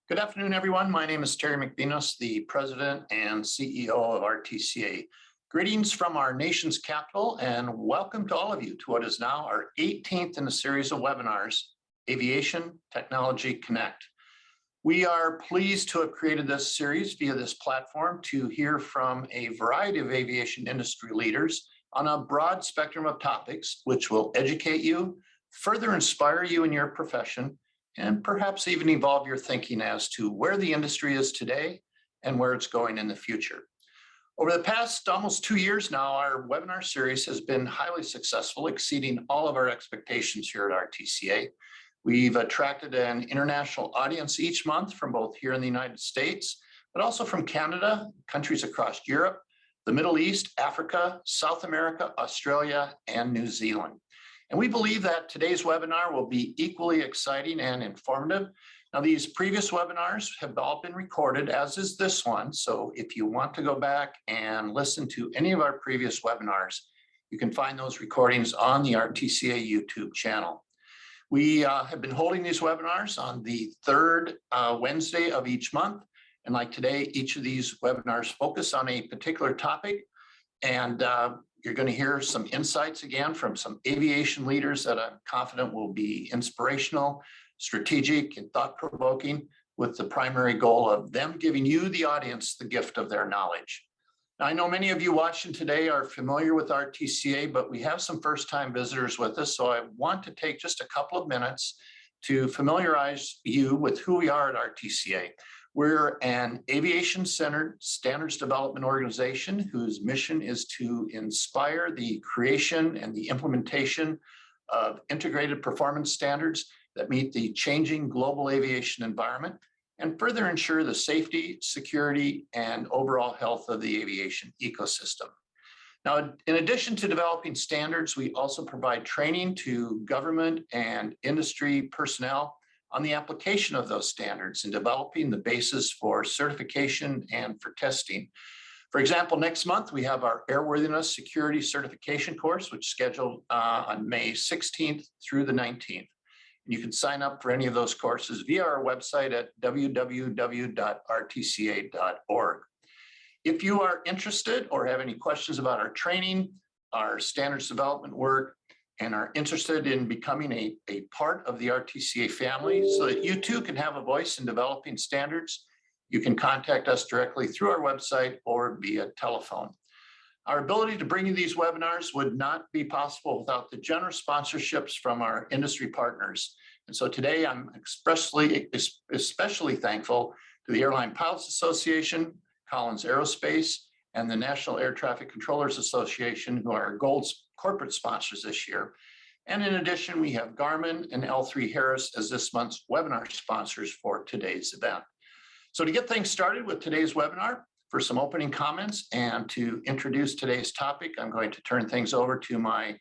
Good afternoon, everyone. My name is Terry McVenos, the President and CEO of RTCA. Greetings from our nation's capital and welcome to all of you to what is now our 18th in a series of webinars, Aviation Technology Connect. We are pleased to have created this series via this platform to hear from a variety of aviation industry leaders on a broad spectrum of topics, which will educate you, further inspire you in your profession, and perhaps even evolve your thinking as to where the industry is today and where it's going in the future. Over the past almost 2 years now, our webinar series has been highly successful, exceeding all of our expectations here at RTCA. We've attracted an international audience each month from both here in the United States, but also from Canada, countries across Europe, the Middle East, Africa, South America, Australia, and New Zealand. And we believe that today's webinar will be equally exciting and informative. Now, these previous webinars have all been recorded, as is this one. So if you want to go back and listen to any of our previous webinars, you can find those recordings on the RTCA YouTube channel. We have been holding these webinars on the third Wednesday of each month. And like today, each of these webinars focus on a particular topic. And you're going to hear some insights again from some aviation leaders that I'm confident will be inspirational, strategic, and thought-provoking, with the primary goal of them giving you, the audience, the gift of their knowledge. Now, I know many of you watching today are familiar with RTCA, but we have some first-time visitors with us, so I want to take just a couple of minutes to familiarize you with who we are at RTCA. We're an aviation-centered standards development organization whose mission is to inspire the creation and the implementation of integrated performance standards that meet the changing global aviation environment and further ensure the safety, security, and overall health of the aviation ecosystem. Now, in addition to developing standards, we also provide training to government and industry personnel on the application of those standards and developing the basis for certification and for testing. For example, next month, we have our Airworthiness Security Certification course, which is scheduled on May 16th through the 19th. And you can sign up for any of those courses via our website at www.rtca.org. If you are interested or have any questions about our training, our standards development work, and are interested in becoming a part of the RTCA family so that you too can have a voice in developing standards, you can contact us directly through our website or via telephone. Our ability to bring you these webinars would not be possible without the generous sponsorships from our industry partners. And so today I'm especially thankful to the Airline Pilots Association, Collins Aerospace, and the National Air Traffic Controllers Association, who are our gold corporate sponsors this year. And in addition, we have Garmin and L3 Harris as this month's webinar sponsors for today's event. So to get things started with today's webinar, for some opening comments and to introduce today's topic, I'm going to turn things over to my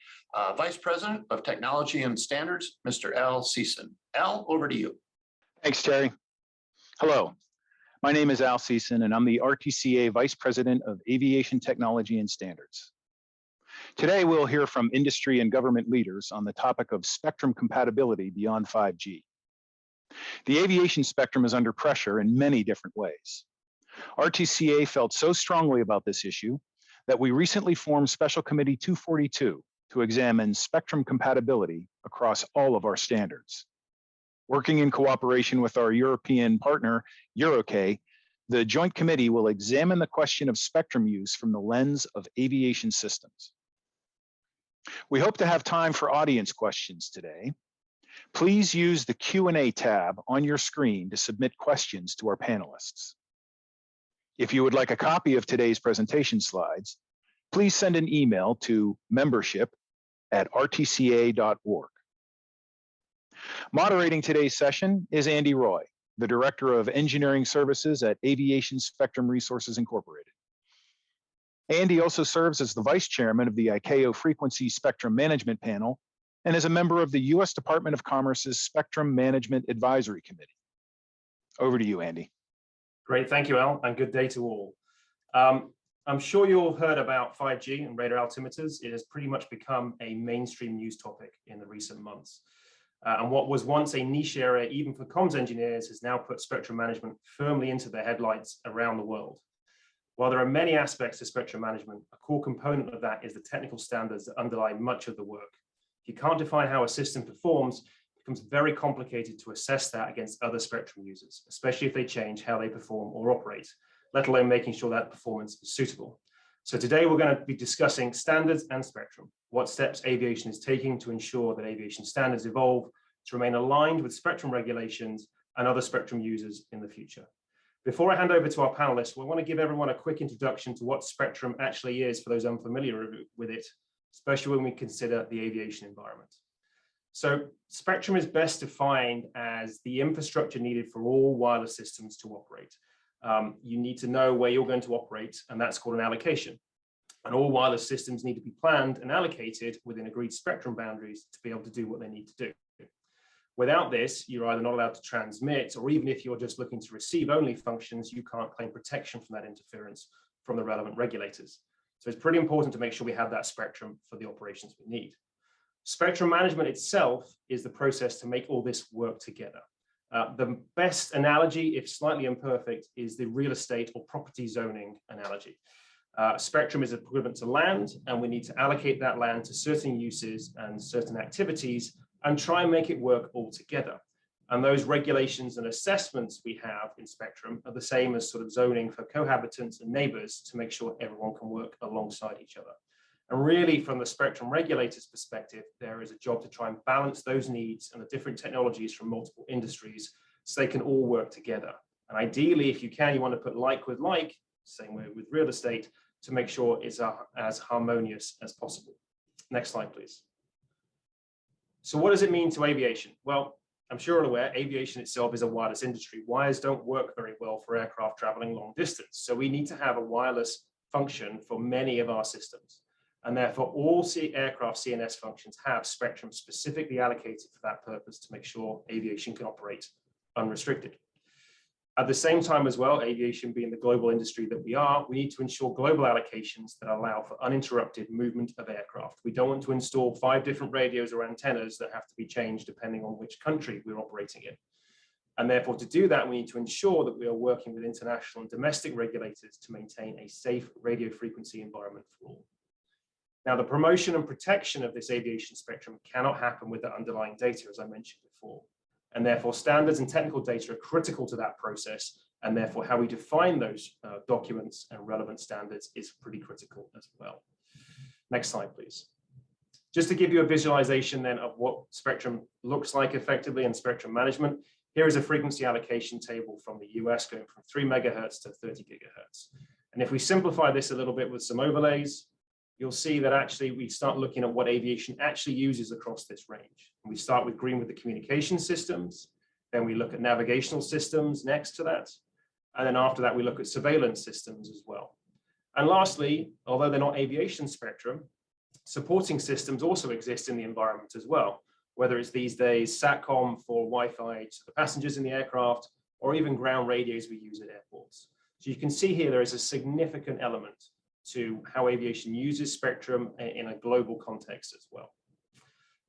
Vice President of Technology and Standards, Mr. Al Season. Al, over to you. Thanks, Terry. Hello. My name is Al Season, and I'm the RTCA Vice President of Aviation Technology and Standards. Today, we'll hear from industry and government leaders on the topic of spectrum compatibility beyond 5G. The aviation spectrum is under pressure in many different ways. RTCA felt so strongly about this issue that we recently formed Special Committee 242 to examine spectrum compatibility across all of our standards. Working in cooperation with our European partner, EUROCAE, the Joint Committee will examine the question of spectrum use from the lens of aviation systems. We hope to have time for audience questions today. Please use the Q&A tab on your screen to submit questions to our panelists. If you would like a copy of today's presentation slides, please send an email to membership@rtca.org. Moderating today's session is Andy Roy, the Director of Engineering Services at Aviation Spectrum Resources, Incorporated. Andy also serves as the Vice Chairman of the ICAO Frequency Spectrum Management Panel and is a member of the U.S. Department of Commerce's Spectrum Management Advisory Committee. Over to you, Andy. Great, thank you, Al, and good day to all. I'm sure you all heard about 5G and radar altimeters. It has pretty much become a mainstream news topic in the recent months. And what was once a niche area, even for comms engineers, has now put spectrum management firmly into their headlights around the world. While there are many aspects to spectrum management, a core component of that is the technical standards that underlie much of the work. If you can't define how a system performs, it becomes very complicated to assess that against other spectrum users, especially if they change how they perform or operate, let alone making sure that performance is suitable. So today we're going to be discussing standards and spectrum, what steps aviation is taking to ensure that aviation standards evolve to remain aligned with spectrum regulations and other spectrum users in the future. Before I hand over to our panelists, we want to give everyone a quick introduction to what spectrum actually is for those unfamiliar with it, especially when we consider the aviation environment. So spectrum is best defined as the infrastructure needed for all wireless systems to operate. You need to know where you're going to operate, and that's called an allocation. And all wireless systems need to be planned and allocated within agreed spectrum boundaries to be able to do what they need to do. Without this, you're either not allowed to transmit, or even if you're just looking to receive only functions, you can't claim protection from that interference from the relevant regulators. So it's pretty important to make sure we have that spectrum for the operations we need. Spectrum management itself is the process to make all this work together. The best analogy, if slightly imperfect, is the real estate or property zoning analogy. Spectrum is equivalent to land, and we need to allocate that land to certain uses and certain activities and try and make it work all together. And those regulations and assessments we have in spectrum are the same as sort of zoning for cohabitants and neighbors to make sure everyone can work alongside each other. And really, from the spectrum regulator's perspective, there is a job to try and balance those needs and the different technologies from multiple industries so they can all work together. And ideally, if you can, you want to put like with like, same way with real estate, to make sure it's as harmonious as possible. Next slide, please. So what does it mean to aviation? Well, I'm sure you're aware, aviation itself is a wireless industry. Wires don't work very well for aircraft traveling long distance. So we need to have a wireless function for many of our systems. And therefore, all aircraft CNS functions have spectrum specifically allocated for that purpose to make sure aviation can operate unrestricted. At the same time as well, aviation being the global industry that we are, we need to ensure global allocations that allow for uninterrupted movement of aircraft. We don't want to install 5 different radios or antennas that have to be changed depending on which country we're operating in. And therefore, to do that, we need to ensure that we are working with international and domestic regulators to maintain a safe radio frequency environment for all. Now, the promotion and protection of this aviation spectrum cannot happen with the underlying data, as I mentioned before. And therefore, standards and technical data are critical to that process. And therefore, how we define those documents and relevant standards is pretty critical as well. Next slide, please. Just to give you a visualization then of what spectrum looks like effectively in spectrum management, here is a frequency allocation table from the US going from 3 megahertz to 30 gigahertz. And if we simplify this a little bit with some overlays, you'll see that actually we start looking at what aviation actually uses across this range. And we start with green with the communication systems, then we look at navigational systems next to that, and then after that we look at surveillance systems as well. And lastly, although they're not aviation spectrum, supporting systems also exist in the environment as well, whether it's these days SATCOM for Wi-Fi to the passengers in the aircraft, or even ground radios we use at airports. So you can see here there is a significant element to how aviation uses spectrum in a global context as well.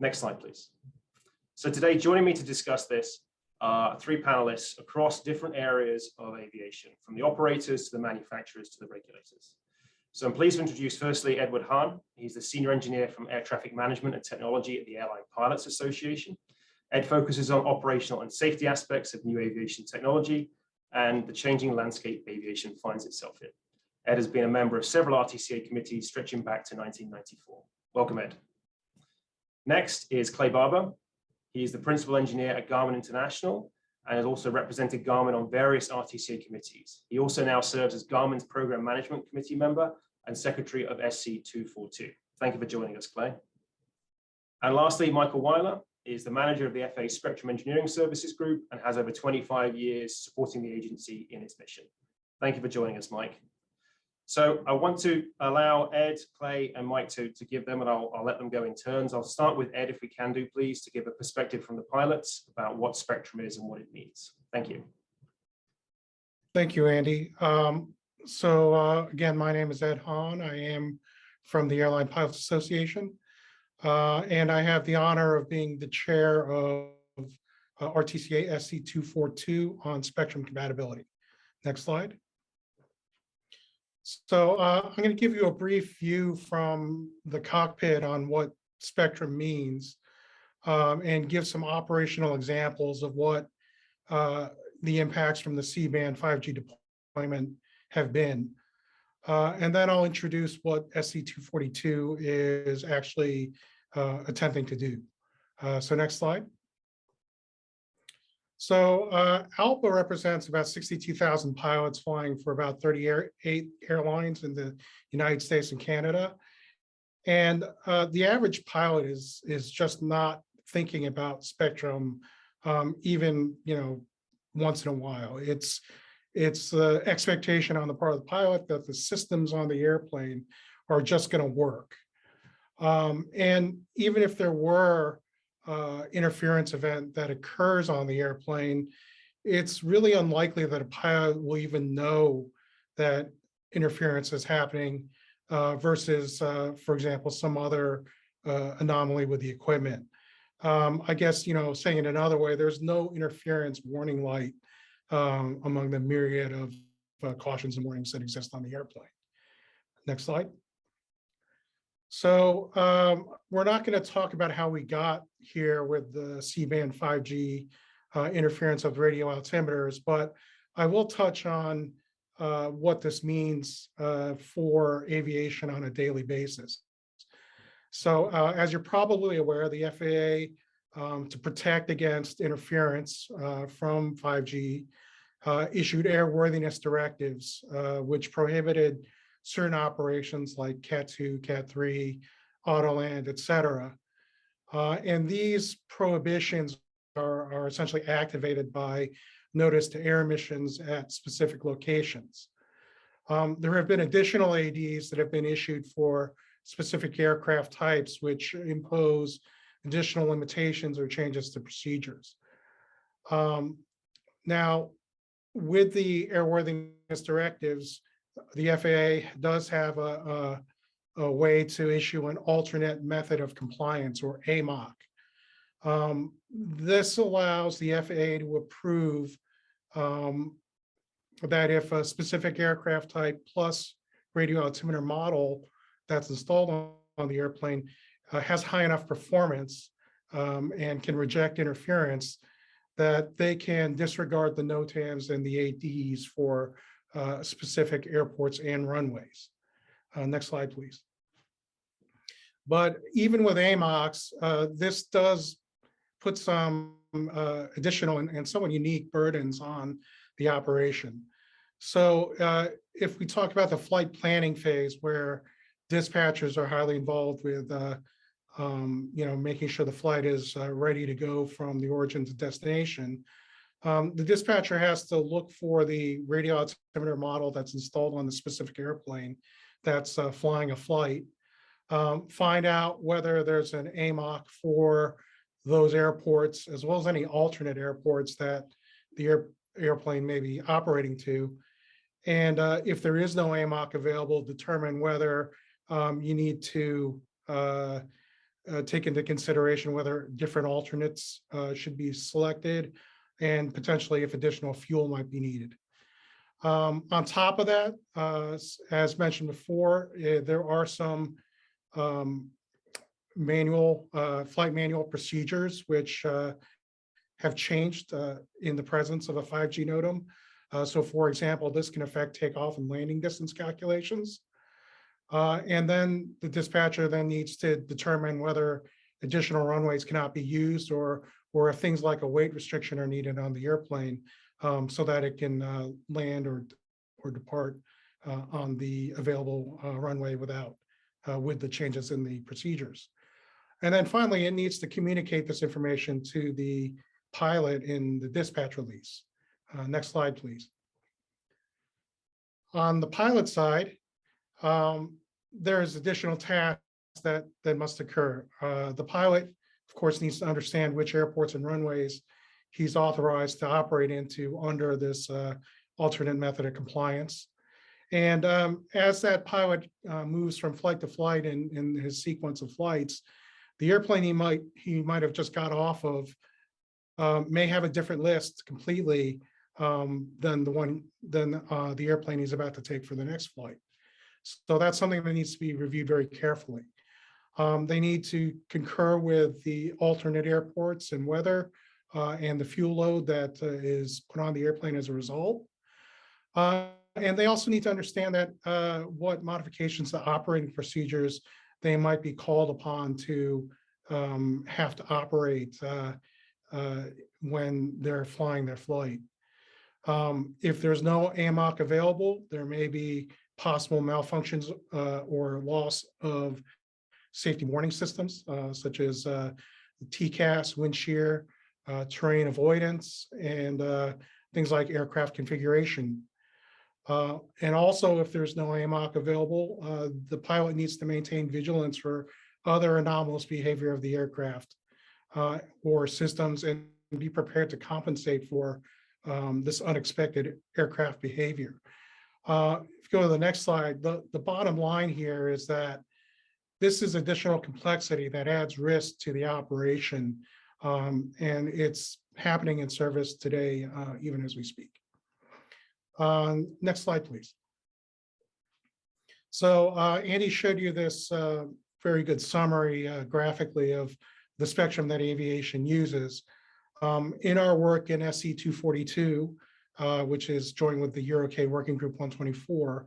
Next slide, please. So today, joining me to discuss this are 3 panelists across different areas of aviation, from the operators to the manufacturers to the regulators. So I'm pleased to introduce firstly Edward Hahn. He's the senior engineer from air traffic management and technology at the Airline Pilots Association. Ed focuses on operational and safety aspects of new aviation technology and the changing landscape aviation finds itself in. Ed has been a member of several RTCA committees stretching back to 1994. Welcome, Ed. Next is Clay Barber. He is the principal engineer at Garmin International and has also represented Garmin on various RTCA committees. He also now serves as Garmin's program management committee member and secretary of SC 242. Thank you for joining us, Clay. And lastly, Michael Weiler is the manager of the FAA Spectrum Engineering Services Group and has over 25 years supporting the agency in its mission. Thank you for joining us, Mike. So I want to allow Ed, Clay, and Mike to give them, and I'll let them go in turns. I'll start with Ed, if we can do, please, to give a perspective from the pilots about what spectrum is and what it means. Thank you. Thank you, Andy. Again, my name is Ed Hahn. I am from the Airline Pilots Association. And I have the honor of being the chair of RTCA SC 242 on spectrum compatibility. Next slide. So I'm going to give you a brief view from the cockpit on what spectrum means, and give some operational examples of what the impacts from the C-band 5G deployment have been. And then I'll introduce what SC 242 is actually attempting to do. So next slide. So ALPA represents about 62,000 pilots flying for about 38 airlines in the United States and Canada. And the average pilot is just not thinking about spectrum, even once in a while. It's the expectation on the part of the pilot that the systems on the airplane are just going to work. And even if there were interference event that occurs on the airplane, it's really unlikely that a pilot will even know that interference is happening versus, for example, some other anomaly with the equipment. I guess, saying it another way, there's no interference warning light among the myriad of cautions and warnings that exist on the airplane. Next slide. So we're not going to talk about how we got here with the C-band 5G interference of radio altimeters, but I will touch on what this means for aviation on a daily basis. So as you're probably aware, the FAA, to protect against interference from 5G, issued airworthiness directives, which prohibited certain operations like Cat 2, Cat 3, Autoland, et cetera. And these prohibitions are essentially activated by notice to air emissions at specific locations. There have been additional ADs that have been issued for specific aircraft types, which impose additional limitations or changes to procedures. Now, with the airworthiness directives, the FAA does have a way to issue an alternate method of compliance, or AMOC. This allows the FAA to approve that if a specific aircraft type plus radio altimeter model that's installed on the airplane has high enough performance and can reject interference, that they can disregard the NOTAMs and the ADs for specific airports and runways. Next slide, please. But even with AMOCs, this does put some additional and somewhat unique burdens on the operation. So if we talk about the flight planning phase, where dispatchers are highly involved with making sure the flight is ready to go from the origin to destination, the dispatcher has to look for the radio altimeter model that's installed on the specific airplane that's flying a flight, find out whether there's an AMOC for those airports, as well as any alternate airports that the airplane may be operating to. And if there is no AMOC available, determine whether you need to take into consideration whether different alternates should be selected, and potentially if additional fuel might be needed. On top of that, as mentioned before, there are some flight manual procedures which have changed in the presence of a 5G NOTAM. So for example, this can affect takeoff and landing distance calculations. And then the dispatcher then needs to determine whether additional runways cannot be used, or if things like a weight restriction are needed on the airplane so that it can land or depart on the available runway with the changes in the procedures. And then finally, it needs to communicate this information to the pilot in the dispatch release. Next slide, please. On the pilot side, there's additional tasks that must occur. The pilot, of course, needs to understand which airports and runways he's authorized to operate into under this alternate method of compliance. And as that pilot moves from flight to flight in his sequence of flights, The airplane he might have just got off of may have a different list completely than the airplane he's about to take for the next flight. So that's something that needs to be reviewed very carefully. They need to concur with the alternate airports and weather and the fuel load that is put on the airplane as a result. And they also need to understand that what modifications to operating procedures they might be called upon to have to operate when they're flying their flight. If there's no AMOC available, there may be possible malfunctions or loss of safety warning systems, such as TCAS, wind shear, terrain avoidance, and things like aircraft configuration. And also, if there's no AMOC available, the pilot needs to maintain vigilance for other anomalous behavior of the aircraft or systems and be prepared to compensate for this unexpected aircraft behavior. If you go to the next slide, the bottom line here is that this is additional complexity that adds risk to the operation, and it's happening in service today, even as we speak. Next slide, please. So Andy showed you this very good summary graphically of the spectrum that aviation uses. In our work in SC 242, which is joined with the EUROK Working Group 124,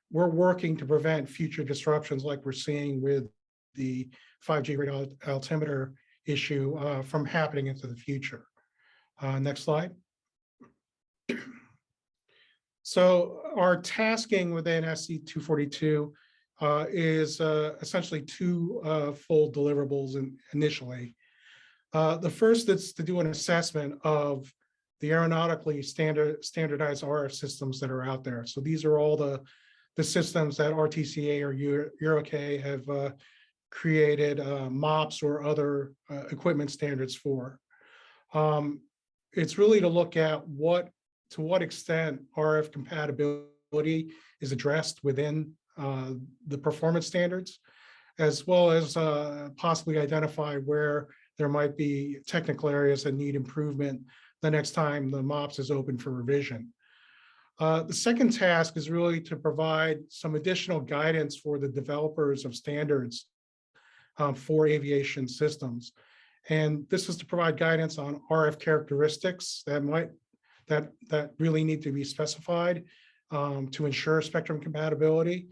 we're working to prevent future disruptions like we're seeing with the 5G radio altimeter issue from happening into the future. Next slide. So our tasking within SC 242 is essentially two full deliverables initially. The first is to do an assessment of the aeronautically standardized RF systems that are out there. So these are all the systems that RTCA or EUROK have created MOPS or other equipment standards for. It's really to look at to what extent RF compatibility is addressed within the performance standards, as well as possibly identify where there might be technical areas that need improvement the next time the MOPS is open for revision. The second task is really to provide some additional guidance for the developers of standards for aviation systems. And this is to provide guidance on RF characteristics that really need to be specified to ensure spectrum compatibility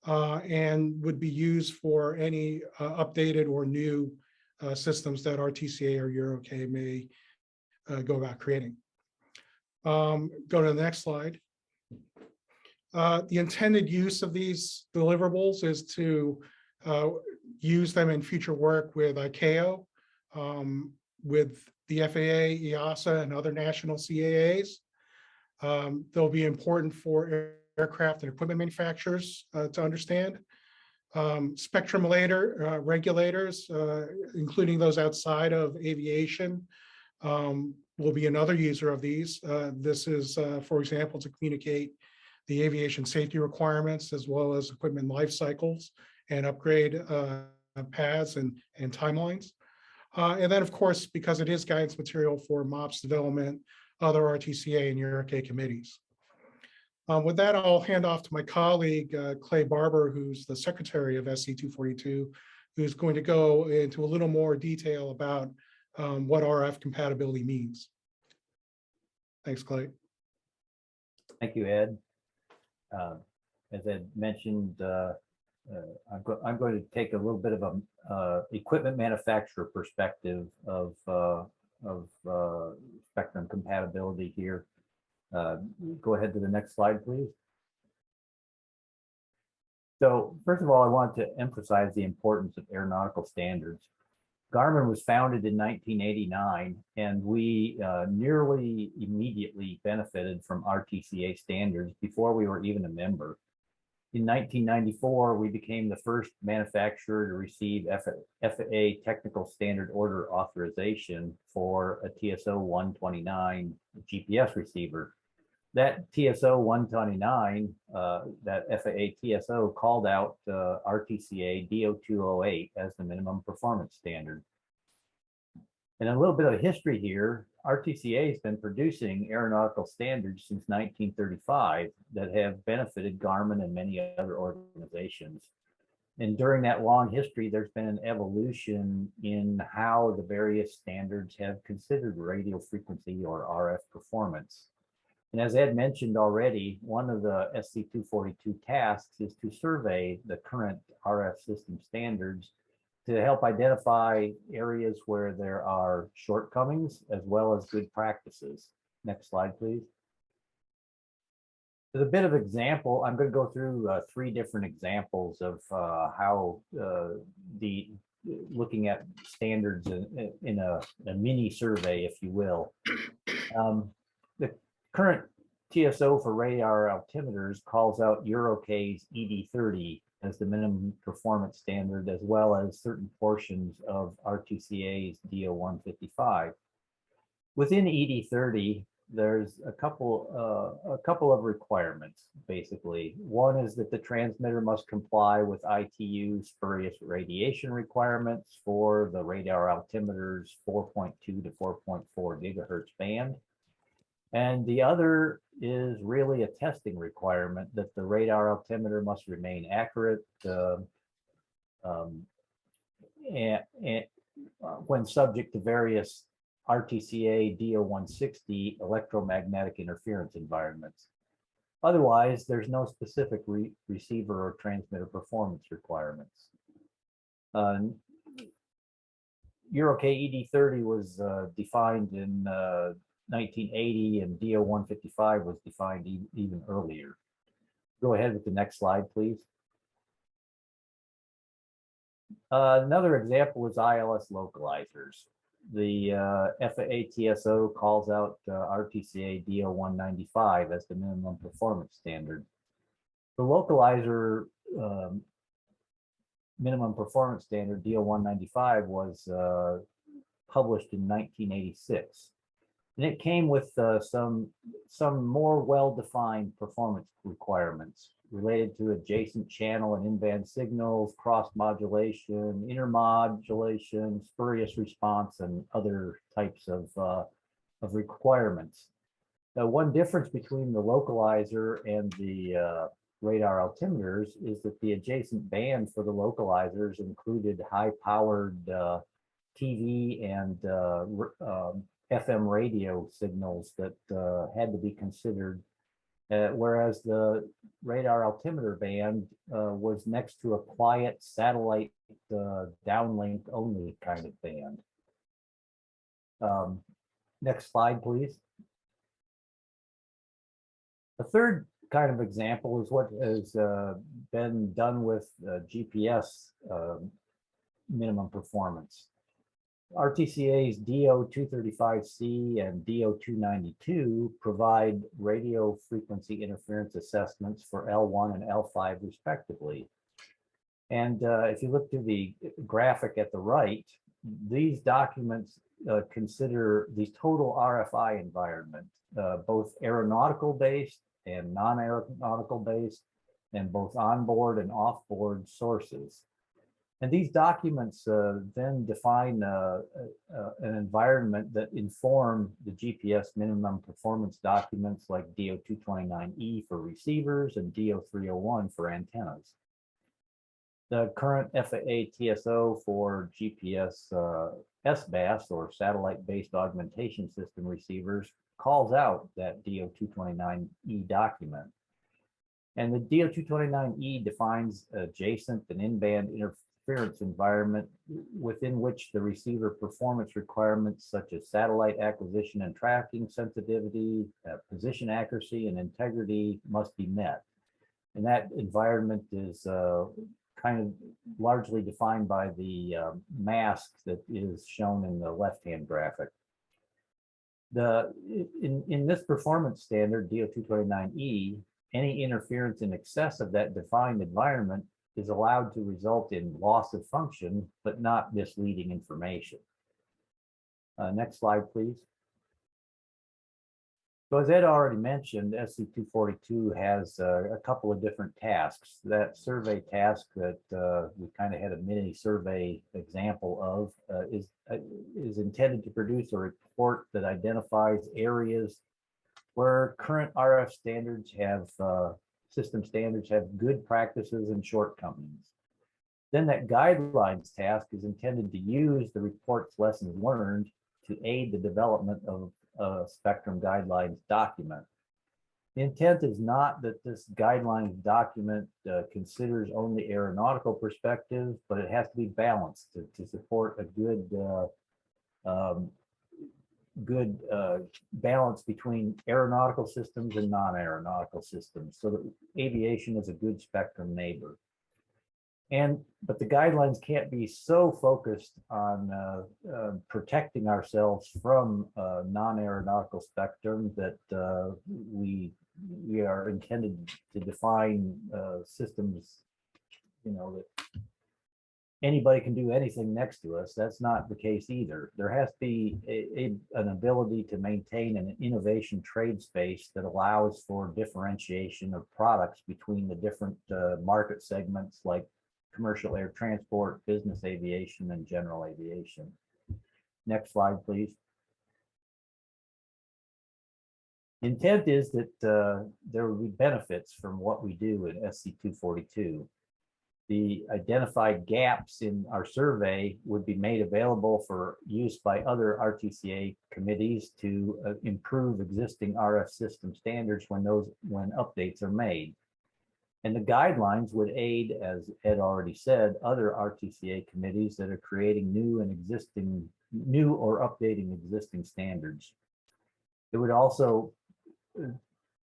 and would be used for any updated or new systems that RTCA or EUROK may go about creating. Go to the next slide. The intended use of these deliverables is to use them in future work with ICAO, with the FAA, EASA, and other national CAAs. They'll be important for aircraft and equipment manufacturers to understand. Spectrum regulators, including those outside of aviation, will be another user of these. This is, for example, to communicate the aviation safety requirements as well as equipment life cycles and upgrade paths and timelines. And then, of course, because it is guidance material for MOPS development, other RTCA and EUROK committees. With that, I'll hand off to my colleague, Clay Barber, who's the secretary of SC 242, who's going to go into a little more detail about what RF compatibility means. Thanks, Clay. Thank you, Ed. As Ed mentioned, I'm going to take a little bit of a equipment manufacturer perspective of spectrum compatibility here. Go ahead to the next slide, please. So first of all, I want to emphasize the importance of aeronautical standards. Garmin was founded in 1989, and we nearly immediately benefited from RTCA standards before we were even a member. In 1994, we became the first manufacturer to receive FAA Technical Standard Order authorization for a TSO 129 GPS receiver. That TSO 129, that FAA TSO called out RTCA D0208 as the minimum performance standard. And a little bit of history here, RTCA has been producing aeronautical standards since 1935 that have benefited Garmin and many other organizations. And during that long history, there's been an evolution in how the various standards have considered radio frequency or RF performance. And as Ed mentioned already, one of the SC242 tasks is to survey the current RF system standards to help identify areas where there are shortcomings as well as good practices. Next slide, please. As a bit of example, I'm going to go through 3 different examples of how looking at standards in a mini survey, if you will. The current TSO for radar altimeters calls out EUROCA's ED30 as the minimum performance standard, as well as certain portions of RTCA's DO155. Within ED30, there's a couple of requirements, basically. One is that the transmitter must comply with ITU spurious radiation requirements for the radar altimeters 4.2 to 4.4 gigahertz band. And the other is really a testing requirement that the radar altimeter must remain accurate when subject to various RTCA DO160 electromagnetic interference environments. Otherwise, there's no specific receiver or transmitter performance requirements. EUROK ED30 was defined in 1980, and DO155 was defined even earlier. Go ahead with the next slide, please. Another example is ILS localizers. The FAA TSO calls out RTCA DO195 as the minimum performance standard. The localizer minimum performance standard, DO195, was published in 1986. And it came with some more well-defined performance requirements related to adjacent channel and in-band signals, cross-modulation, intermodulation, spurious response, and other types of requirements. One difference between the localizer and the radar altimeters is that the adjacent band for the localizers included high-powered TV and FM radio signals that had to be considered, whereas the radar altimeter band was next to a quiet satellite downlink only kind of band. Next slide, please. A third kind of example is what has been done with GPS minimum performance. RTCA's DO235C and DO292 provide radio frequency interference assessments for L1 and L5 respectively. And if you look to the graphic at the right, these documents consider the total RFI environment, both aeronautical based and non-aeronautical based, and both onboard and offboard sources. And these documents then define an environment that inform the GPS minimum performance documents like DO229E for receivers and DO301 for antennas. The current FAA TSO for GPS SBAS, or satellite-based augmentation system receivers, calls out that DO229E document. And the DO229E defines adjacent and in-band interference environment within which the receiver performance requirements such as satellite acquisition and tracking sensitivity, position accuracy, and integrity must be met. And that environment is kind of largely defined by the mask that is shown in the left-hand graphic. In this performance standard, DO229E, any interference in excess of that defined environment is allowed to result in loss of function, but not misleading information. Next slide, please. So as Ed already mentioned, SC242 has a couple of different tasks. That survey task that we kind of had a mini survey example of is intended to produce a report that identifies areas where current RF standards have system standards have good practices and shortcomings. Then that guidelines task is intended to use the report's lessons learned to aid the development of a spectrum guidelines document. The intent is not that this guidelines document considers only aeronautical perspectives, but it has to be balanced to support a good balance between aeronautical systems and non-aeronautical systems, so that aviation is a good spectrum neighbor. But the guidelines can't be so focused on protecting ourselves from non-aeronautical spectrum that we are intended to define systems, that anybody can do anything next to us. That's not the case either. There has to be an ability to maintain an innovation trade space that allows for differentiation of products between the different market segments like commercial air transport, business aviation, and general aviation. Next slide, please. Intent is that there will be benefits from what we do in SC242. The identified gaps in our survey would be made available for use by other RTCA committees to improve existing RF system standards when updates are made. And the guidelines would aid, as Ed already said, other RTCA committees that are creating new or updating existing standards. It would also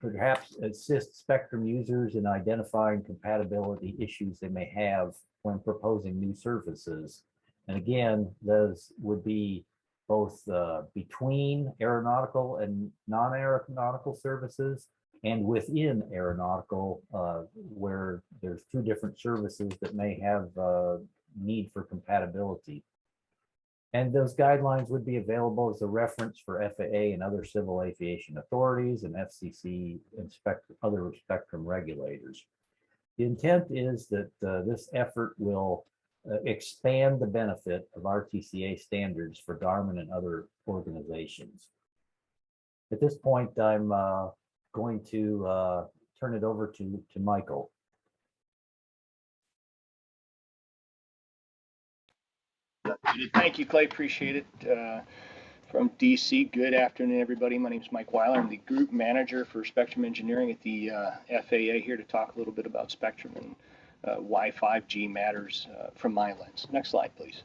perhaps assist spectrum users in identifying compatibility issues they may have when proposing new services. And again, those would be both between aeronautical and non-aeronautical services, and within aeronautical, where there's two different services that may have need for compatibility. And those guidelines would be available as a reference for FAA and other civil aviation authorities and FCC and other spectrum regulators. The intent is that this effort will expand the benefit of RTCA standards for Garmin and other organizations. At this point, I'm going to turn it over to Michael. Thank you, Clay. Appreciate it. From DC, good afternoon, everybody. My name is Mike Weiler. I'm the group manager for spectrum engineering at the FAA, here to talk a little bit about spectrum and why 5G matters from my lens. Next slide, please.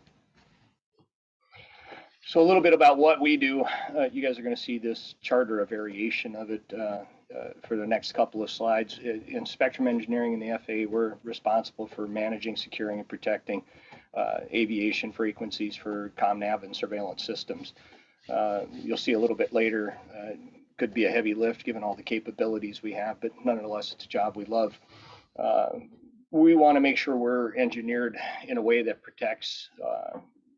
So a little bit about what we do. You guys are going to see this chart or a variation of it for the next couple of slides. In spectrum engineering in the FAA, we're responsible for managing, securing, and protecting aviation frequencies for ComNav and surveillance systems. You'll see a little bit later, could be a heavy lift given all the capabilities we have, but nonetheless, it's a job we love. We want to make sure we're engineered in a way that protects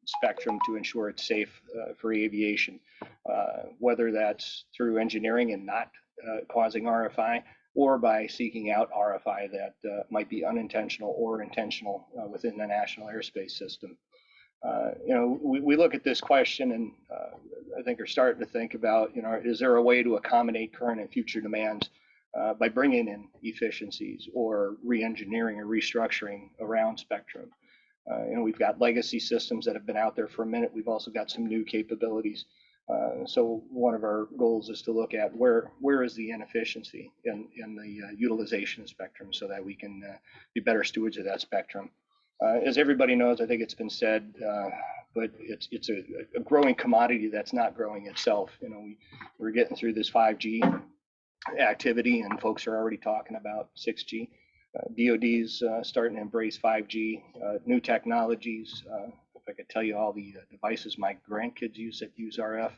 spectrum to ensure it's safe for aviation, whether that's through engineering and not causing RFI, or by seeking out RFI that might be unintentional or intentional within the national airspace system. We look at this question and I think are starting to think about, is there a way to accommodate current and future demands by bringing in efficiencies or re-engineering or restructuring around spectrum? We've got legacy systems that have been out there for a minute. We've also got some new capabilities. So one of our goals is to look at where is the inefficiency in the utilization of spectrum, so that we can be better stewards of that spectrum. As everybody knows, I think it's been said, but it's a growing commodity that's not growing itself. We're getting through this 5G activity, and folks are already talking about 6G. DoD's starting to embrace 5G, new technologies. If I could tell you all the devices my grandkids use that use RF,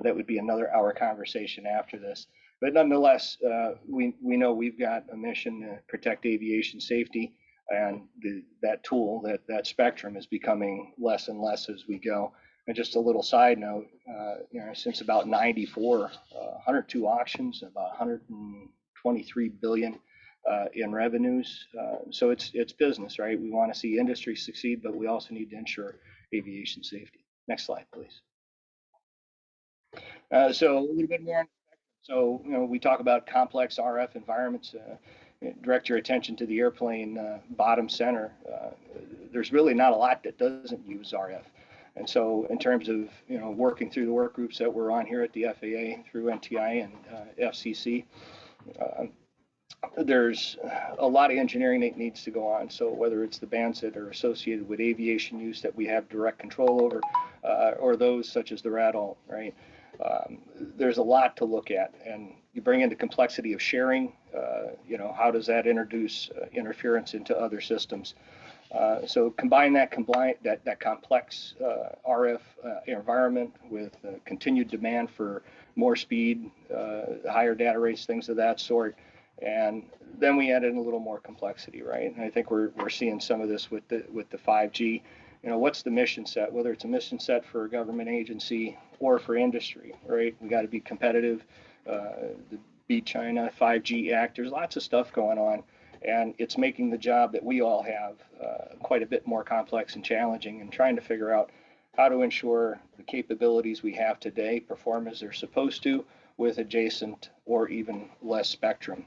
that would be another hour conversation after this. But nonetheless, we know we've got a mission to protect aviation safety, and that tool, that spectrum, is becoming less and less as we go. And just a little side note, since about 94, 102 auctions, about 123 billion in revenues. So it's business, right? We want to see industry succeed, but we also need to ensure aviation safety. Next slide, please. So a little bit more. So, we talk about complex RF environments. Direct your attention to the airplane bottom center. There's really not a lot that doesn't use RF. And so in terms of, working through the work groups that we're on here at the FAA through NTI and FCC, there's a lot of engineering that needs to go on. So whether it's the bands that are associated with aviation use that we have direct control over, or those such as the RADAL, right? There's a lot to look at, and you bring in the complexity of sharing. How does that introduce interference into other systems? So combine that complex RF environment with continued demand for more speed, higher data rates, things of that sort, and then we add in a little more complexity, right? And I think we're seeing some of this with the 5G. What's the mission set? Whether it's a mission set for a government agency or for industry, right? We got to be competitive. The Beat China 5G Act. There's lots of stuff going on. And it's making the job that we all have quite a bit more complex and challenging, and trying to figure out how to ensure the capabilities we have today perform as they're supposed to with adjacent or even less spectrum.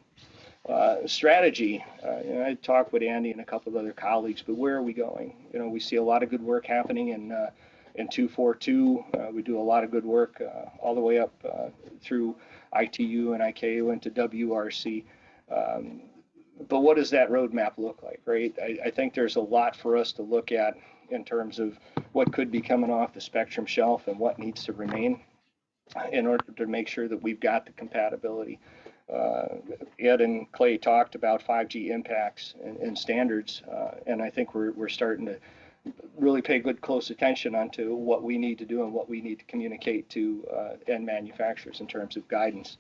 Strategy, I talked with Andy and a couple of other colleagues, but where are we going? We see a lot of good work happening in 242. We do a lot of good work all the way up through ITU and ICAO into WRC. But what does that roadmap look like, right? I think there's a lot for us to look at in terms of what could be coming off the Spectrum shelf and what needs to remain in order to make sure that we've got the compatibility. Ed and Clay talked about 5G impacts and standards, and I think we're starting to really pay good close attention onto what we need to do and what we need to communicate to end manufacturers in terms of guidance.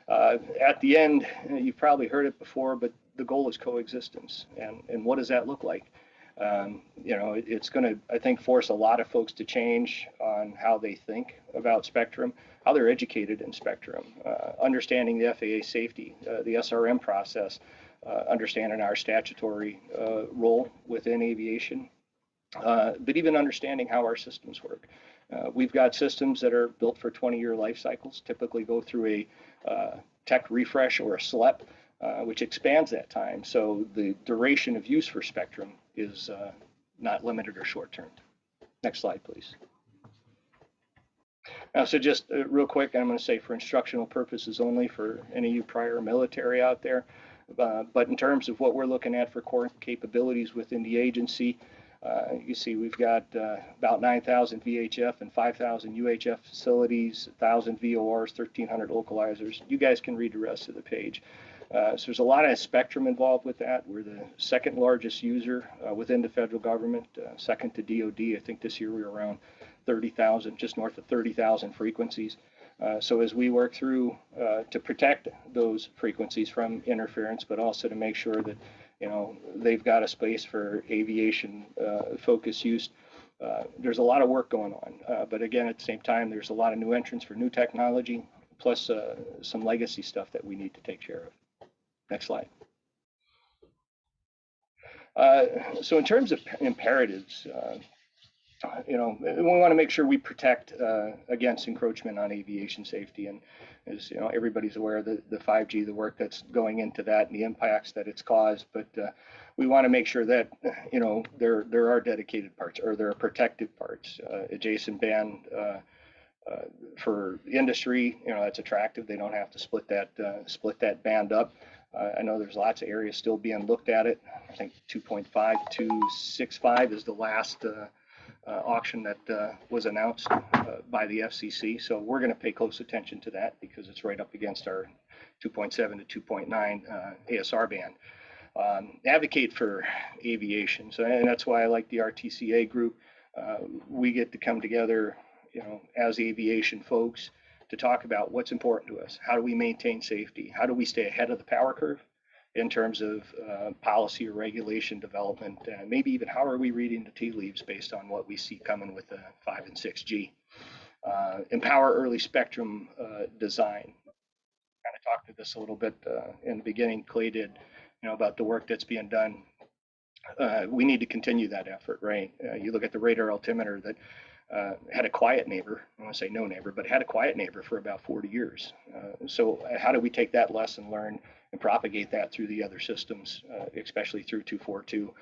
At the end, you've probably heard it before, but the goal is coexistence. And what does that look like? It's going to, I think, force a lot of folks to change on how they think about spectrum, how they're educated in spectrum, understanding the FAA safety, the SRM process, understanding our statutory role within aviation, but even understanding how our systems work. We've got systems that are built for 20-year life cycles, typically go through a tech refresh or a SLEP, which expands that time. So the duration of use for spectrum is not limited or short-term. Next slide, please. So just real quick, I'm going to say for instructional purposes only for any of you prior military out there. But in terms of what we're looking at for core capabilities within the agency, you see we've got about 9,000 VHF and 5,000 UHF facilities, 1,000 VORs, 1,300 localizers. You guys can read the rest of the page. So there's a lot of spectrum involved with that. We're the second largest user within the federal government, second to DOD. I think this year we were around 30,000, just north of 30,000 frequencies. So as we work through to protect those frequencies from interference, but also to make sure that they've got a space for aviation focus use. There's a lot of work going on, but again, at the same time, there's a lot of new entrants for new technology, plus some legacy stuff that we need to take care of. Next slide. So in terms of imperatives, we want to make sure we protect against encroachment on aviation safety. And as everybody's aware of the 5G, the work that's going into that and the impacts that it's caused. But we want to make sure that there are dedicated parts, or there are protected parts, adjacent band for industry. That's attractive. They don't have to split that band up. I know there's lots of areas still being looked at it. I think 2.5 is the last auction that was announced by the FCC. So we're going to pay close attention to that because it's right up against our 2.7 to 2.9 ASR band. Advocate for aviation. So, and that's why I like the RTCA group. We get to come together, as aviation folks, to talk about what's important to us. How do we maintain safety? How do we stay ahead of the power curve? in terms of policy or regulation development, maybe even how are we reading the tea leaves based on what we see coming with the 5 and 6G. Empower early spectrum design. Kind of talked to this a little bit in the beginning. Clay did, about the work that's being done. We need to continue that effort, right? You look at the radar altimeter that had a quiet neighbor. I want to say no neighbor, but had a quiet neighbor for about 40 years. So how do we take that lesson learned and propagate that through the other systems, especially through 242,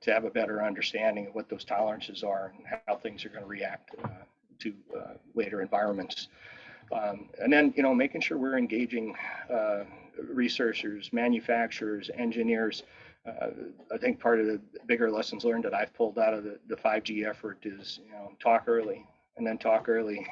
to have a better understanding of what those tolerances are and how things are going to react to later environments. And then, making sure we're engaging researchers, manufacturers, engineers. I think part of the bigger lessons learned that I've pulled out of the 5G effort is, talk early and then talk early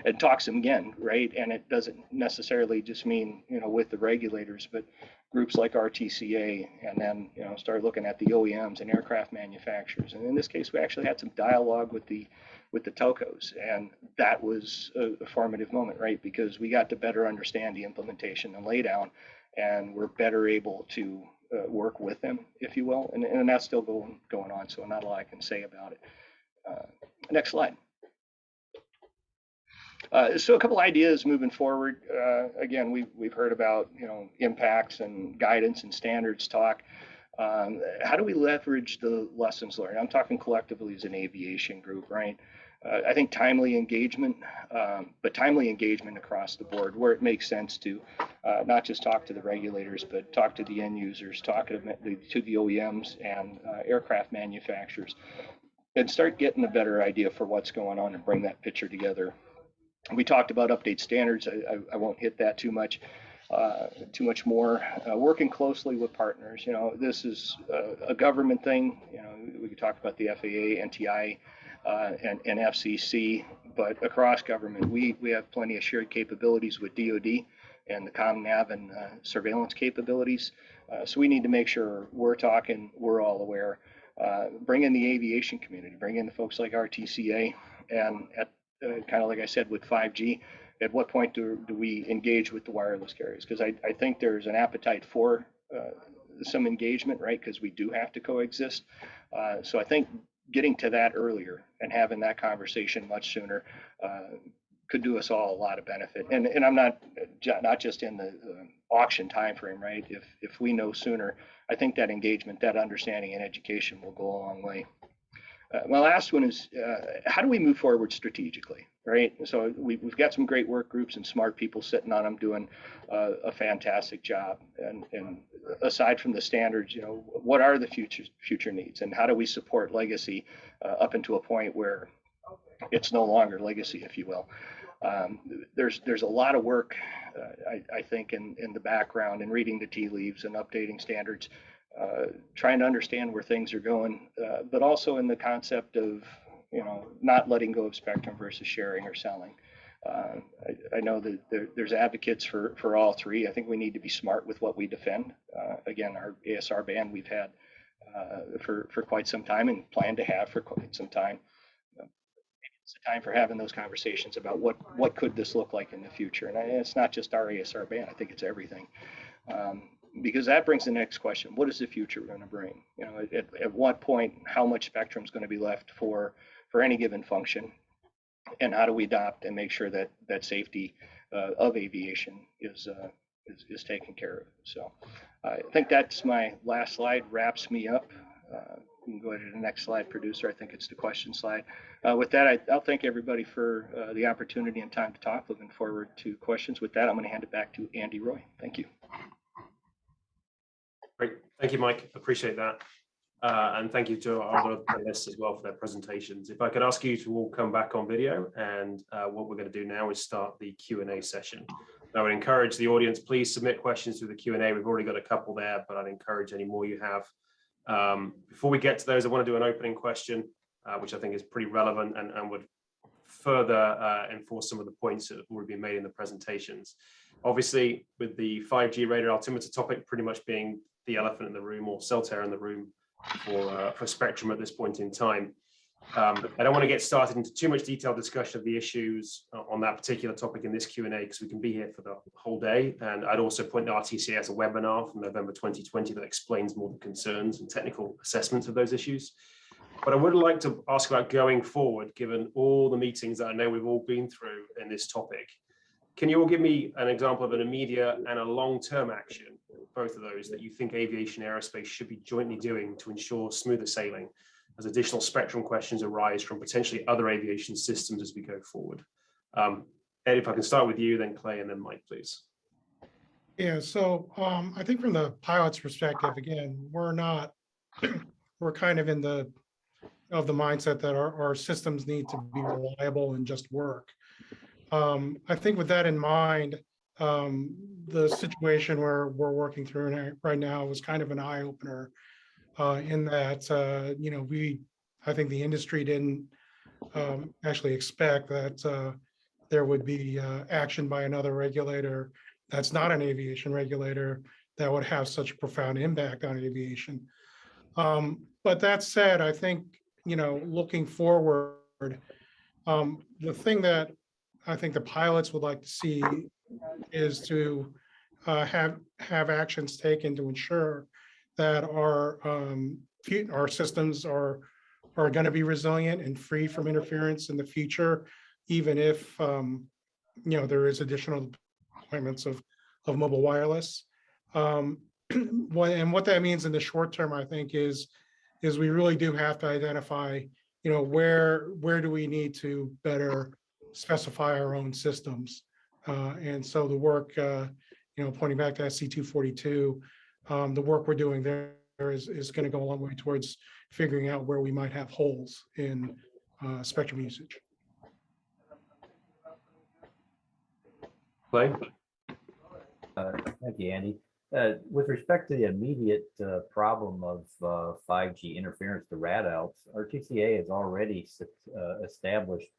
and talk some again, right? And it doesn't necessarily just mean, with the regulators, but groups like RTCA, and then, start looking at the OEMs and aircraft manufacturers. And in this case, we actually had some dialogue with the telcos, and that was a formative moment, right? Because we got to better understand the implementation and laydown, and we're better able to work with them, if you will, and that's still going on. So not a lot I can say about it. Next slide. So a couple ideas moving forward. Again, we've heard about impacts and guidance and standards talk. How do we leverage the lessons learned? I'm talking collectively as an aviation group, right? I think timely engagement, but timely engagement across the board where it makes sense to not just talk to the regulators, but talk to the end users, talk to the OEMs and aircraft manufacturers, and start getting a better idea for what's going on and bring that picture together. We talked about update standards. I won't hit that too much more. Working closely with partners. This is a government thing. We could talk about the FAA, NTI, and FCC, but across government, we have plenty of shared capabilities with DoD and the ComNav and surveillance capabilities. So we need to make sure we're talking, we're all aware. Bring in the aviation community, bring in the folks like RTCA, and at kind of like I said with 5G, at what point do we engage with the wireless carriers? Because I think there's an appetite for some engagement, right? Because we do have to coexist. So I think getting to that earlier and having that conversation much sooner could do us all a lot of benefit. And I'm not just in the auction timeframe, right? If we know sooner, I think that engagement, that understanding and education will go a long way. My last one is how do we move forward strategically, right? So we've got some great work groups and smart people sitting on them doing a fantastic job. And aside from the standards, what are the future needs, and how do we support legacy up into a point where it's no longer legacy, if you will? There's a lot of work, I think, in the background and reading the tea leaves and updating standards. Trying to understand where things are going, but also in the concept of, not letting go of spectrum versus sharing or selling. I know that there's advocates for all three. I think we need to be smart with what we defend. Again, our ASR band we've had for quite some time and plan to have for quite some time. It's the time for having those conversations about what could this look like in the future. And it's not just our ASR band. I think it's everything. Because that brings the next question: what is the future going to bring? At what point, how much spectrum is going to be left for any given function, and how do we adopt and make sure that safety of aviation is taken care of? So, I think that's my last slide. Wraps me up. You can go ahead to the next slide, producer. I think it's the question slide. With that, I'll thank everybody for the opportunity and time to talk. Looking forward to questions. With that, I'm going to hand it back to Andy Roy. Thank you. Great. Thank you, Mike. Appreciate that. And thank you to our other panelists as well for their presentations. If I could ask you to all come back on video, and what we're going to do now is start the Q&A session. I would encourage the audience, please submit questions through the Q&A. We've already got a couple there, but I'd encourage any more you have. Before we get to those, I want to do an opening question, which I think is pretty relevant and would further enforce some of the points that have already been made in the presentations. Obviously, with the 5G radar altimeter topic pretty much being the elephant in the room, or cell tower in the room for spectrum at this point in time, I don't want to get started into too much detailed discussion of the issues on that particular topic in this Q&A because we can be here for the whole day. And I'd also point to RTCA as a webinar from November 2020 that explains more the concerns and technical assessments of those issues. But I would like to ask about going forward, given all the meetings that I know we've all been through in this topic. Can you all give me an example of an immediate and a long-term action, both of those, that you think aviation aerospace should be jointly doing to ensure smoother sailing as additional spectrum questions arise from potentially other aviation systems as we go forward? Ed, if I can start with you, then Clay, and then Mike, please. Yeah, so I think from the pilot's perspective, again, we're kind of in the mindset that our systems need to be reliable and just work. I think with that in mind, the situation where we're working through right now was kind of an eye opener in that, I think the industry didn't actually expect that there would be action by another regulator that's not an aviation regulator that would have such a profound impact on aviation. But that said, I think, looking forward, the thing that I think the pilots would like to see is to have actions taken to ensure that our systems are going to be resilient and free from interference in the future, even if there is additional deployments of mobile wireless. And what that means in the short term, I think, is we really do have to identify, where do we need to better specify our own systems. And so the work, pointing back to SC 242, the work we're doing there is going to go a long way towards figuring out where we might have holes in spectrum usage. Clay? Thank you, Andy. With respect to the immediate problem of 5G interference to radouts, our TCA has already established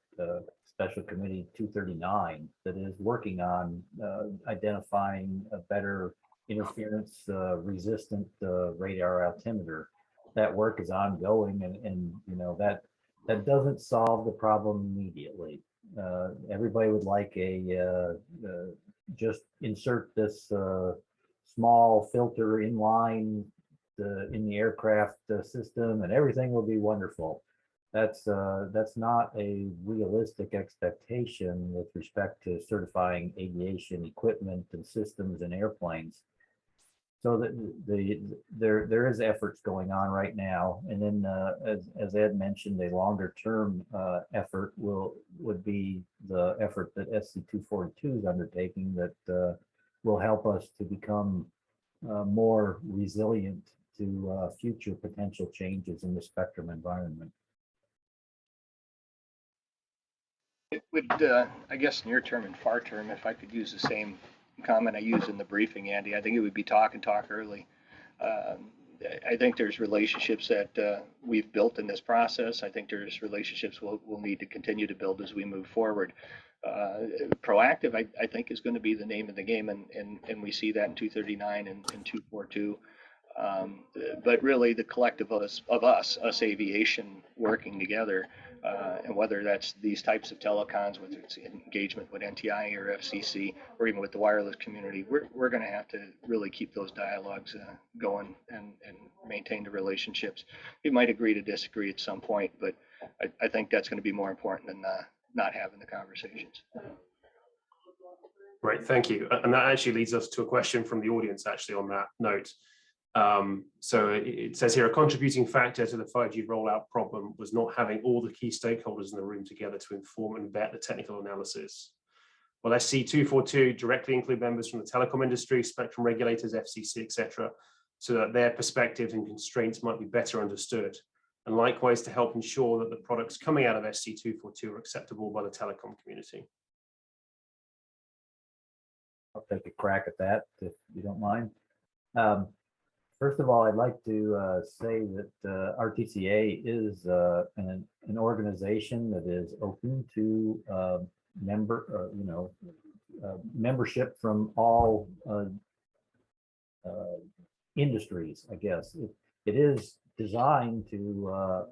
Special Committee 239 that is working on identifying a better interference resistant radar altimeter. That work is ongoing, and that doesn't solve the problem immediately. Everybody would like just insert this small filter in line in the aircraft system and everything will be wonderful. That's not a realistic expectation with respect to certifying aviation equipment and systems and airplanes. So there is efforts going on right now, and then as Ed mentioned, a longer term effort would be the effort that SC 242 is undertaking that will help us to become more resilient to future potential changes in the spectrum environment. It would, I guess, near term and far term, if I could use the same comment I used in the briefing, Andy, I think it would be talk early. I think there's relationships that we've built in this process. I think there's relationships we'll need to continue to build as we move forward. Proactive, I think, is going to be the name of the game, and we see that in 239 and 242. But really, the collective of us aviation working together, and whether that's these types of telecons, whether it's engagement with NTI or FCC, or even with the wireless community, we're going to have to really keep those dialogues going and maintain the relationships. We might agree to disagree at some point, but I think that's going to be more important than not having the conversations. Right, thank you. And that actually leads us to a question from the audience, actually, on that note. So it says here, a contributing factor to the 5G rollout problem was not having all the key stakeholders in the room together to inform and vet the technical analysis. Well, SC 242 directly include members from the telecom industry, spectrum regulators, FCC, etc., so that their perspectives and constraints might be better understood, and likewise to help ensure that the products coming out of SC 242 are acceptable by the telecom community. I'll take a crack at that, if you don't mind. First of all, I'd like to say that RTCA is an organization that is open to membership from all industries. I guess it is designed to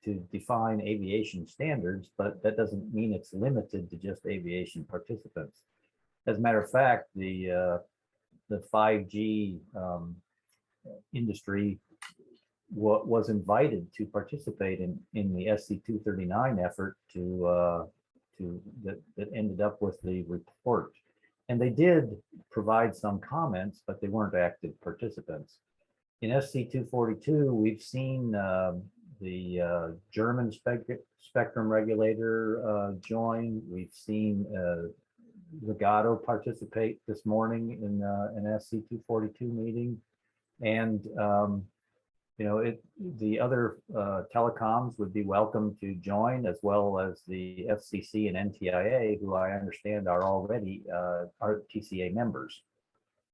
to define aviation standards, but that doesn't mean it's limited to just aviation participants. As a matter of fact, the 5G industry was invited to participate in the SC239 effort that ended up with the report. And they did provide some comments, but they weren't active participants. In SC242, we've seen the German spectrum regulator join. We've seen Legato participate this morning in an SC242 meeting. And the other telecoms would be welcome to join, as well as the FCC and NTIA, who I understand are already RTCA members.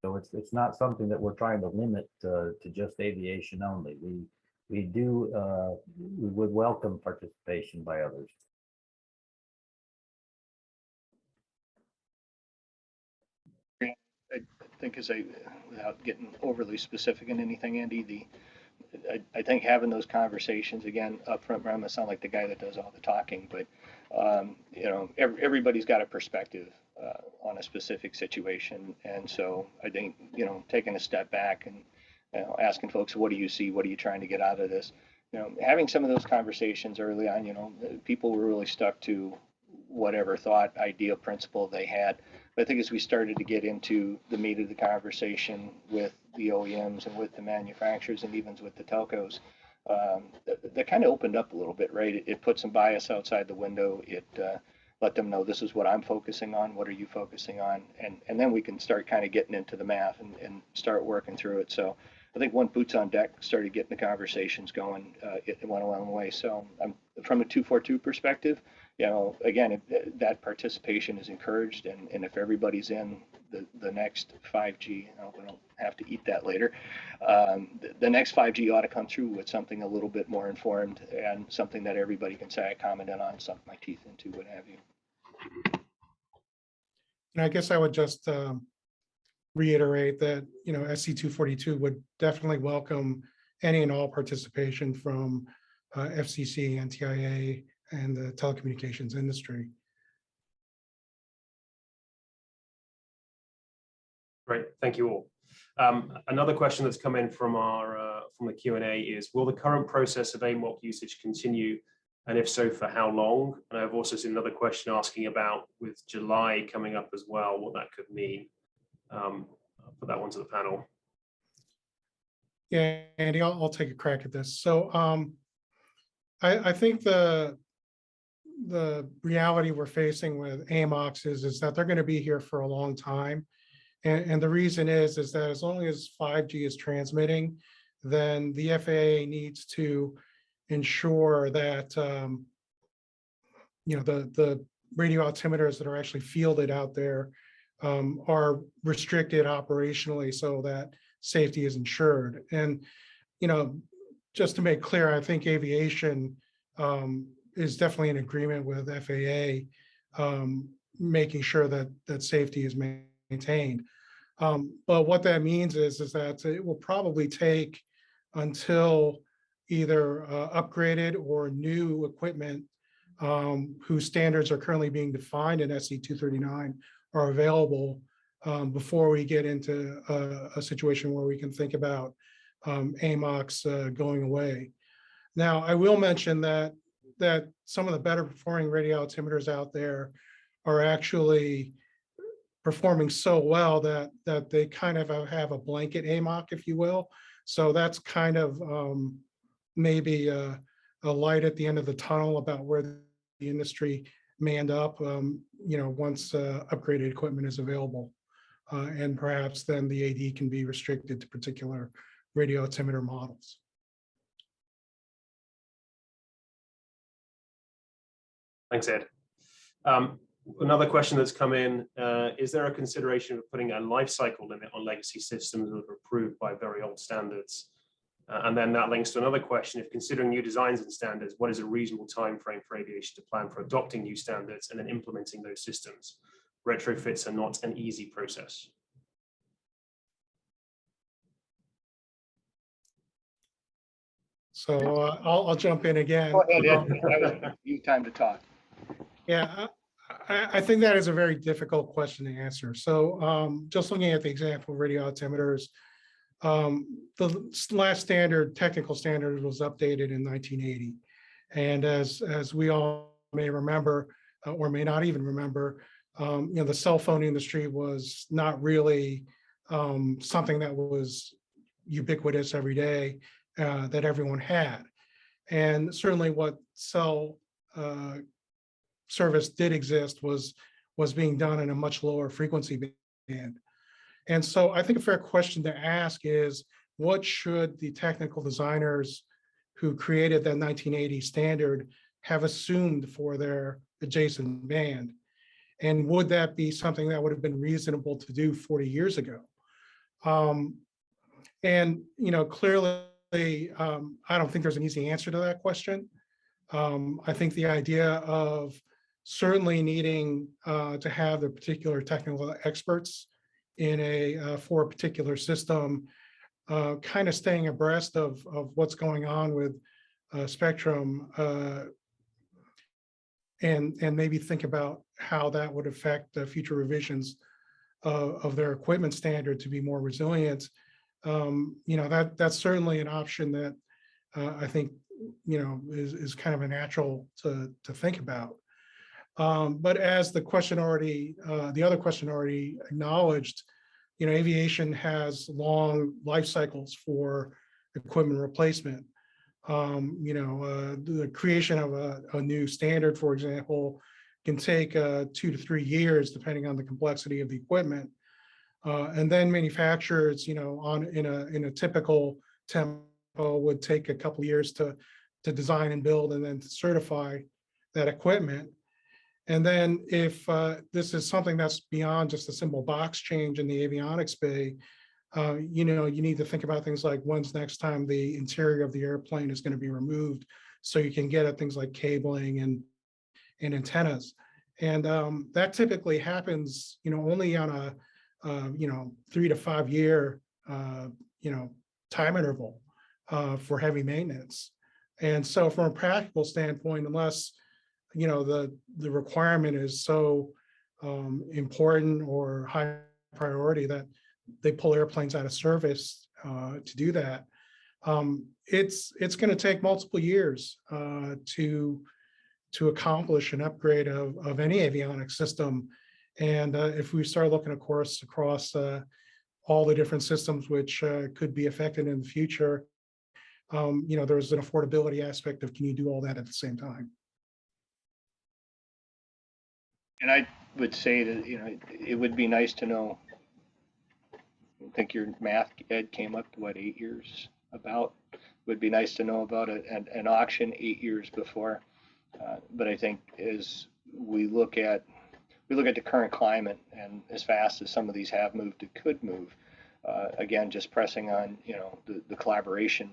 So it's not something that we're trying to limit to just aviation only. We would welcome participation by others. I think without getting overly specific in anything, Andy, I think having those conversations, again, up front, I'm gonna sound like the guy that does all the talking, but everybody's got a perspective on a specific situation. And so I think, taking a step back and asking folks, what do you see? What are you trying to get out of this? Having some of those conversations early on, people were really stuck to whatever thought, idea, principle they had. But I think as we started to get into the meat of the conversation with the OEMs and with the manufacturers and even with the telcos, that kind of opened up a little bit, right? It put some bias outside the window. It let them know, this is what I'm focusing on. What are you focusing on? And then we can start kind of getting into the math and start working through it. So I think when boots on deck started getting the conversations going, it went a long way. So from a 242 perspective, again, that participation is encouraged, and if everybody's in the next 5G, I hope I don't have to eat that later, the next 5G ought to come through with something a little bit more informed and something that everybody can say, I commented on, sunk my teeth into, what have you. And I guess I would just reiterate that, SC242 would definitely welcome any and all participation from FCC, NTIA, and the telecommunications industry. Great, thank you all. Another question that's come in from the Q&A is, will the current process of AMOC usage continue? And if so, for how long? And I've also seen another question asking about, with July coming up as well, what that could mean. I'll put that one to the panel. Yeah, Andy, I'll take a crack at this. So I think the reality we're facing with AMOCs is that they're going to be here for a long time. And the reason is that as long as 5G is transmitting, then the FAA needs to ensure that the radio altimeters that are actually fielded out there are restricted operationally so that safety is ensured. And just to make clear, I think aviation is definitely in agreement with FAA making sure that safety is maintained. But what that means is that it will probably take until either upgraded or new equipment whose standards are currently being defined in SC239 are available before we get into a situation where we can think about AMOCs going away. Now, I will mention that some of the better performing radio altimeters out there are actually performing so well that they kind of have a blanket AMOC, if you will. So that's kind of maybe a light at the end of the tunnel about where the industry may end up, once upgraded equipment is available. And perhaps then the AD can be restricted to particular radio altimeter models. Thanks, Ed. Another question that's come in, is there a consideration of putting a life cycle limit on legacy systems that are approved by very old standards? And then that links to another question, if considering new designs and standards, what is a reasonable time frame for aviation to plan for adopting new standards and then implementing those systems? Retrofits are not an easy process. So I'll jump in again. Go ahead, Ed. That was you time to talk. Yeah, I think that is a very difficult question to answer. So just looking at the example of radio altimeters, the last technical standard was updated in 1980. And as we all may remember, or may not even remember, the cell phone industry was not really something that was ubiquitous every day that everyone had. And certainly what cell service did exist was being done in a much lower frequency band. And so I think a fair question to ask is, what should the technical designers who created that 1980 standard have assumed for their adjacent band? And would that be something that would have been reasonable to do 40 years ago? And clearly, I don't think there's an easy answer to that question. I think the idea of certainly needing to have the particular technical experts for a particular system, kind of staying abreast of what's going on with spectrum, and maybe think about how that would affect the future revisions of their equipment standard to be more resilient. That's certainly an option that I think is kind of a natural to think about. But as the other question already acknowledged, aviation has long life cycles for equipment replacement. The creation of a new standard, for example, can take 2 to 3 years, depending on the complexity of the equipment. And then manufacturers, in a typical tempo, would take a couple of years to design and build and then to certify that equipment. And then if this is something that's beyond just a simple box change in the avionics bay, you need to think about things like when's next time the interior of the airplane is going to be removed, so you can get at things like cabling and antennas. And that typically happens, only on a 3 to 5 year time interval for heavy maintenance. And so from a practical standpoint, unless the requirement is so important or high priority that they pull airplanes out of service to do that, it's going to take multiple years to accomplish an upgrade of any avionics system. And if we start looking, of course, across all the different systems which could be affected in the future, there's an affordability aspect of, can you do all that at the same time? And I would say that, it would be nice to know, I think your math, Ed, came up to what, 8 years about? Would be nice to know about an auction 8 years before. But I think as we look at the current climate, and as fast as some of these have moved, it could move. Again, just pressing on, the collaboration,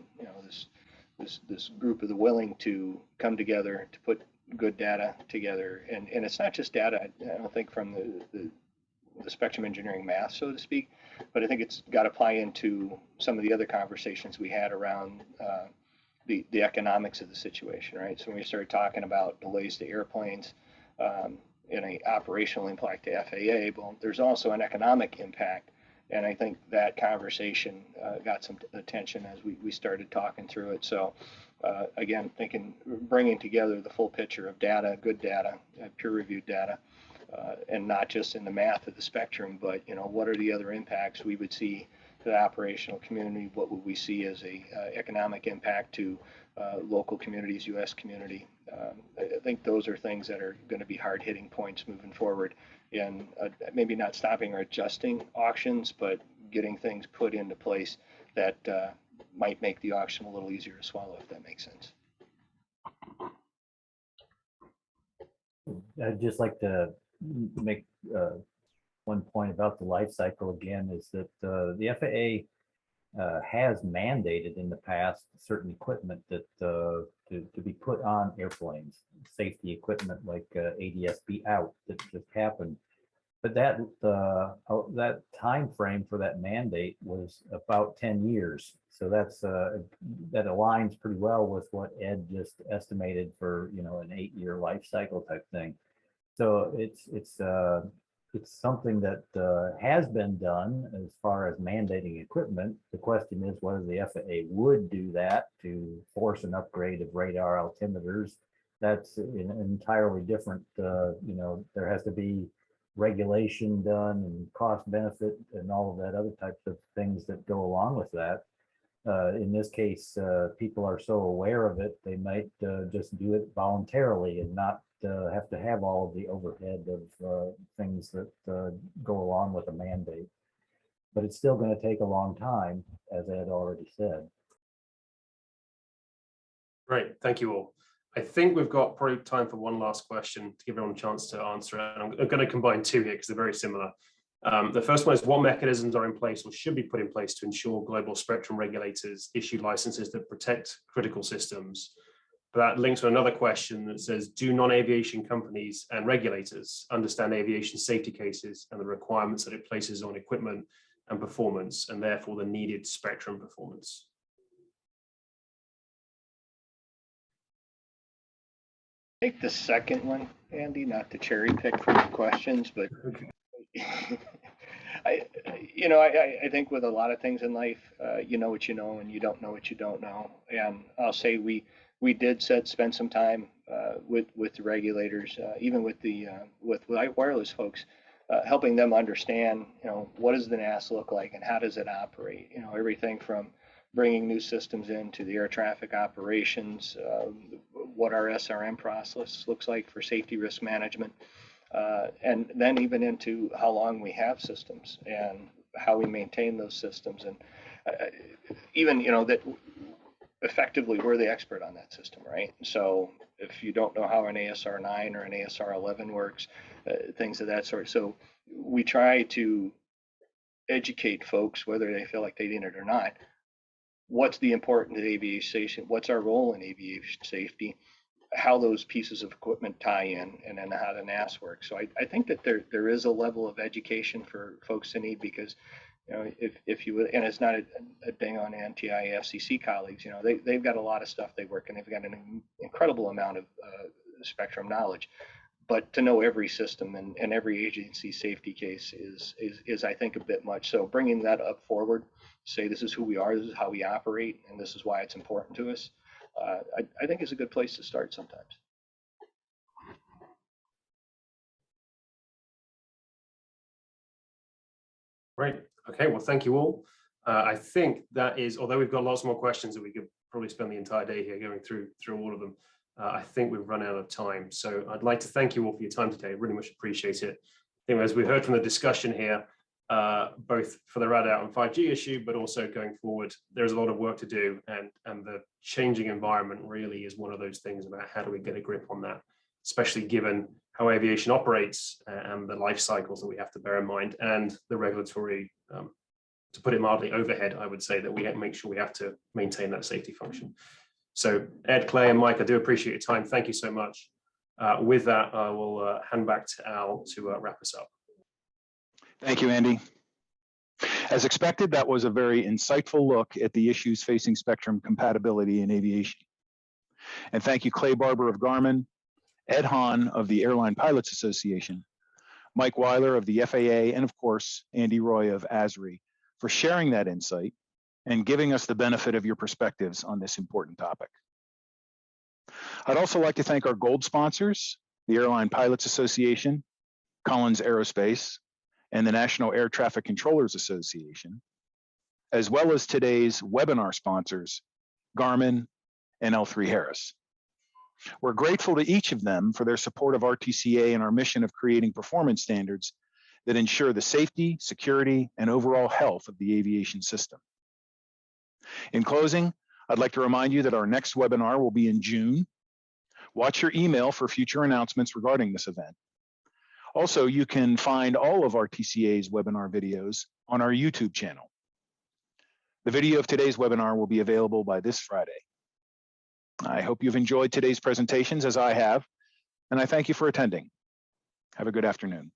this group of the willing to come together to put good data together. And it's not just data, I don't think, from the spectrum engineering math, so to speak, but I think it's got to apply into some of the other conversations we had around the economics of the situation, right? So when we started talking about delays to airplanes, and an operational impact to FAA, well, there's also an economic impact. And I think that conversation got some attention as we started talking through it. So again, bringing together the full picture of data, good data, peer-reviewed data, and not just in the math of the spectrum, but what are the other impacts we would see to the operational community? What would we see as a economic impact to local communities, U.S. community? I think those are things that are going to be hard-hitting points moving forward, in maybe not stopping or adjusting auctions, but getting things put into place that might make the auction a little easier to swallow, if that makes sense. I'd just like to make one point about the life cycle again, is that the FAA has mandated in the past certain equipment that to be put on airplanes, safety equipment like ADS-B out that just happened. But that time frame for that mandate was about 10 years. So that's that aligns pretty well with what Ed just estimated for, you know, an 8-year life cycle type thing. So it's something that has been done as far as mandating equipment. The question is whether the FAA would do that to force an upgrade of radar altimeters. That's an entirely different, you know, there has to be regulation done and cost benefit and all of that other types of things that go along with that. In this case, people are so aware of it, they might just do it voluntarily and not have to have all of the overhead of things that go along with a mandate. But it's still going to take a long time, as Ed already said. Great, thank you all. I think we've got probably time for one last question to give everyone a chance to answer it. And I'm going to combine two here because they're very similar. The first one is what mechanisms are in place or should be put in place to ensure global spectrum regulators issue licenses that protect critical systems? But that links to another question that says, do non-aviation companies and regulators understand aviation safety cases and the requirements that it places on equipment and performance, and therefore the needed spectrum performance? Take the second one, Andy, not to cherry pick from the questions, but I think with a lot of things in life, you know what you know and you don't know what you don't know. And I'll say we did spend some time with the regulators, even with the with wireless folks, helping them understand, you know, what does the NAS look like and how does it operate? You know, everything from bringing new systems into the air traffic operations, what our SRM process looks like for safety risk management, and then even into how long we have systems and how we maintain those systems. And even, you know, that effectively we're the expert on that system, right? So if you don't know how an ASR 9 or an ASR 11 works, things of that sort. So we try to educate folks, whether they feel like they need it or not, what's the importance of aviation safety, what's our role in aviation safety, how those pieces of equipment tie in, and then how the NAS works. So I think that there is a level of education for folks to need, because, you know, if you would, and it's not a ding on NTI FCC colleagues, you know, they've got a lot of stuff they work, and they've got an incredible amount of spectrum knowledge. But to know every system and every agency safety case is I think a bit much. So bringing that up forward, say this is who we are, this is how we operate, and this is why it's important to us, I think is a good place to start sometimes. Great. Okay, well, thank you all. I think that is, although we've got lots more questions that we could probably spend the entire day here going through all of them, I think we've run out of time. So I'd like to thank you all for your time today. Really much appreciate it. I think as we heard from the discussion here, both for the rad out and 5G issue, but also going forward, there's a lot of work to do, and the changing environment really is one of those things about how do we get a grip on that, especially given how aviation operates and the life cycles that we have to bear in mind, and the regulatory, to put it mildly, overhead, I would say, that we have to make sure we have to maintain that safety function. So Ed, Clay, and Mike, I do appreciate your time. Thank you so much. With that, I will hand back to Al to wrap us up. Thank you, Andy. As expected, that was a very insightful look at the issues facing spectrum compatibility in aviation. And thank you, Clay Barber of Garmin, Ed Hahn of the Airline Pilots Association, Mike Weiler of the FAA, and of course, Andy Roy of ASRI, for sharing that insight and giving us the benefit of your perspectives on this important topic. I'd also like to thank our gold sponsors, the Airline Pilots Association, Collins Aerospace, and the National Air Traffic Controllers Association, as well as today's webinar sponsors, Garmin and L3Harris. We're grateful to each of them for their support of RTCA and our mission of creating performance standards that ensure the safety, security, and overall health of the aviation system. In closing, I'd like to remind you that our next webinar will be in June. Watch your email for future announcements regarding this event. Also, you can find all of RTCA's webinar videos on our YouTube channel. The video of today's webinar will be available by this Friday. I hope you've enjoyed today's presentations as I have, and I thank you for attending. Have a good afternoon.